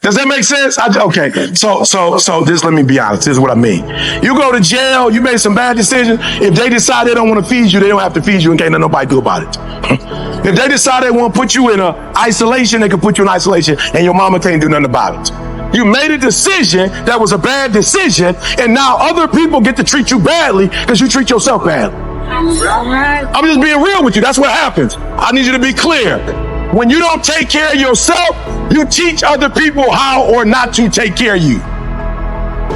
Does that make sense? Okay, so this, let me be honest. This is what I mean. You go to jail, you made some bad decisions. If they decide they don't want to feed you, they don't have to feed you and can't let nobody do about it. If they decide they want to put you in isolation, they can put you in isolation and your mama can't do nothing about it. You made a decision that was a bad decision, and now other people get to treat you badly because you treat yourself badly. I'm just being real with you. That's what happens. I need you to be clear. When you don't take care of yourself, you teach other people how or not to take care of you.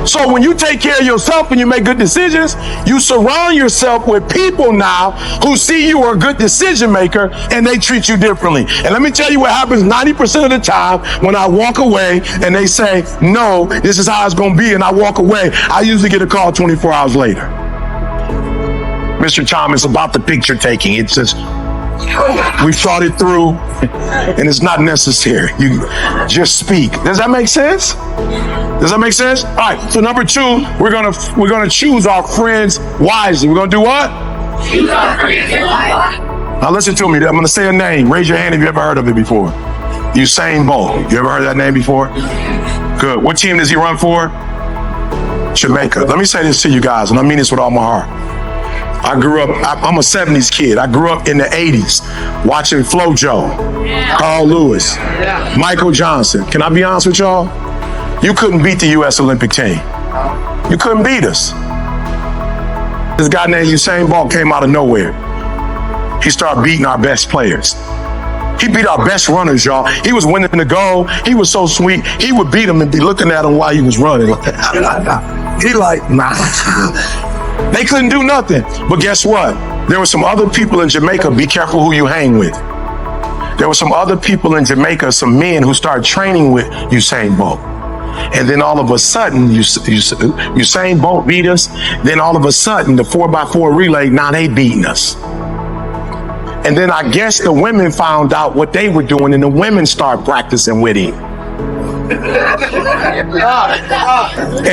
So when you take care of yourself and you make good decisions, you surround yourself with people now who see you are a good decision maker and they treat you differently. And let me tell you what happens 90% of the time when I walk away and they say, no, this is how it's going to be, and I walk away, I usually get a call 24 hours later. Mr. Thomas, about the picture taking. It says, we thought it through and it's not necessary. You just speak. Does that make sense? Does that make sense? All right, so number 2, we're gonna choose our friends wisely. We're gonna do what? Choose our friends wisely. Now listen to me. I'm gonna say a name. Raise your hand if you ever heard of it before. Usain Bolt. You ever heard of that name before? Good. What team does he run for? Jamaica. Let me say this to you guys, and I mean this with all my heart. I grew up, I'm a 70s kid. I grew up in the 80s watching FloJo, Carl Lewis, Michael Johnson. Can I be honest with y'all? You couldn't beat the U.S. Olympic team. You couldn't beat us. This guy named Usain Bolt came out of nowhere. He started beating our best players. He beat our best runners, y'all. He was winning the gold. He was so sweet. He would beat them and be looking at him while he was running. He like, nah. They couldn't do nothing. But guess what? There were some other people in Jamaica. Be careful who you hang with. There were some other people in Jamaica, some men who started training with Usain Bolt. And then all of a sudden, Usain Bolt beat us. Then all of a sudden, the 4x4 relay, now they beating us. And then I guess the women found out what they were doing, and the women started practicing with him. And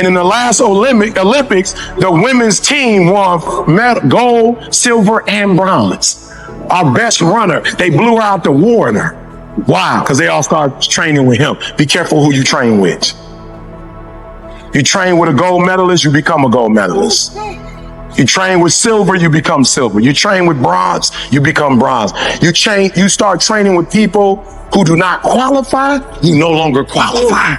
in the last Olympics, the women's team won gold, silver, and bronze. Our best runner, they blew out the water. Why? Because they all started training with him. Be careful who you train with. You train with a gold medalist, you become a gold medalist. You train with silver, you become silver. You train with bronze, you become bronze. You start training with people who do not qualify, you no longer qualify.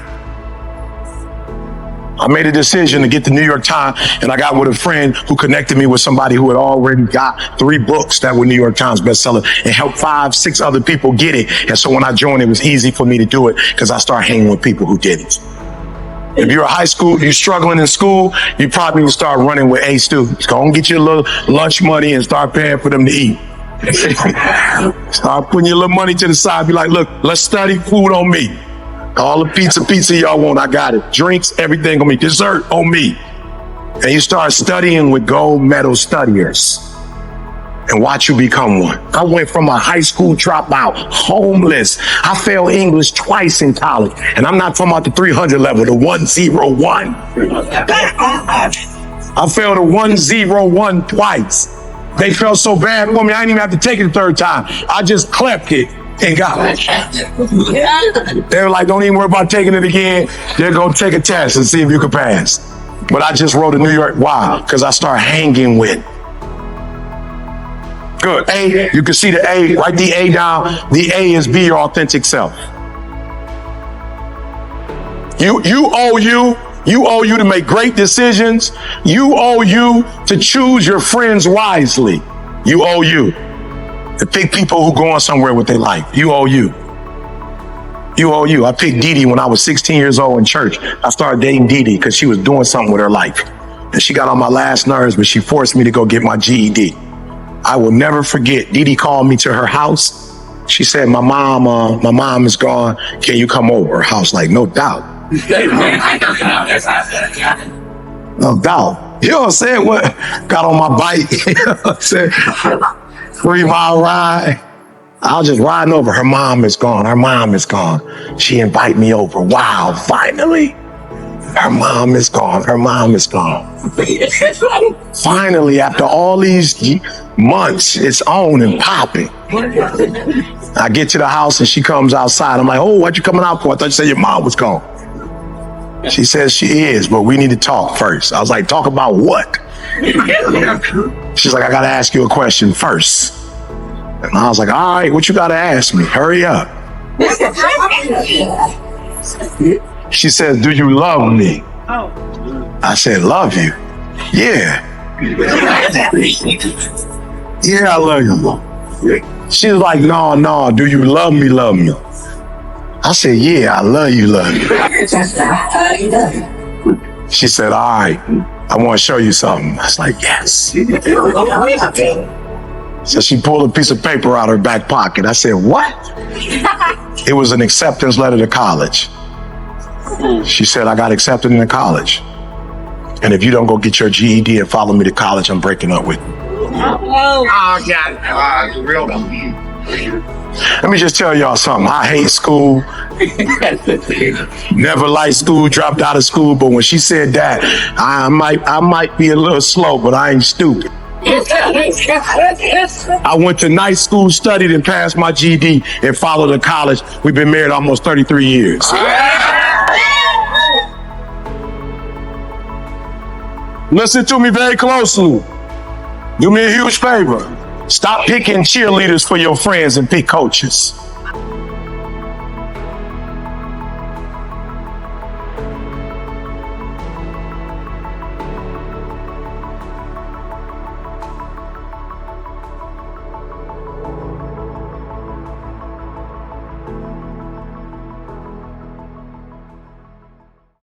I made a decision to get the New York Times, and I got with a friend who connected me with somebody who had already got 3 books that were New York Times bestsellers and helped 5, 6 other people get it. And so when I joined, it was easy for me to do it because I started hanging with people who did it. If you're a high school, you're struggling in school, you probably need to start running with A students. Go and get your little lunch money and start paying for them to eat. Start putting your little money to the side. Be like, look, let's study, food on me. All the pizza y'all want, I got it. Drinks, everything on me. Dessert on me. And you start studying with gold medal studiers. And watch you become one. I went from a high school dropout, homeless. I failed English twice in college. And I'm not talking about the 300 level, the 101. I failed a 101 twice. They felt so bad for me, I didn't even have to take it the 3rd time. I just clept it and got it. They were like, don't even worry about taking it again. They're going to take a test and see if you can pass. But I just wrote a New York, why? Because I started hanging with. Good. A, you can see the A, write the A down. The A is be your authentic self. You owe you to make great decisions. You owe you to choose your friends wisely. You owe you to pick people who going somewhere with their life. You owe you. You owe you. I picked Dee Dee when I was 16 years old in church. I started dating Dee Dee because she was doing something with her life. And she got on my last nerves, but she forced me to go get my GED. I will never forget. Dee Dee called me to her house. She said, my mom is gone. Can you come over? I was like, no doubt. No doubt. You know what I'm saying? What? Got on my bike. You know what I'm saying? 3-mile ride. I was just riding over. Her mom is gone. Her mom is gone. She invited me over. Wow, finally. Her mom is gone. Her mom is gone. Finally, after all these months, it's on and popping. I get to the house and she comes outside. I'm like, oh, what you coming out for? I thought you said your mom was gone. She says she is, but we need to talk first. I was like, talk about what? She's like, I gotta ask you a question first. And I was like, all right, what you gotta ask me? Hurry up. She says, do you love me? I said, love you? Yeah. Yeah, I love you. She's like, no, do you love me, love me? I said, yeah, I love you, love you. She said, all right, I want to show you something. I was like, yes. So she pulled a piece of paper out of her back pocket. I said, what? It was an acceptance letter to college. She said, I got accepted into college. And if you don't go get your GED and follow me to college, I'm breaking up with you. Let me just tell y'all something. I hate school. Never liked school, dropped out of school. But when she said that, I might be a little slow, but I ain't stupid. I went to night school, studied, and passed my GED and followed to college. We've been married almost 33 years. Listen to me very closely. Do me a huge favor. Stop picking cheerleaders for your friends and pick coaches.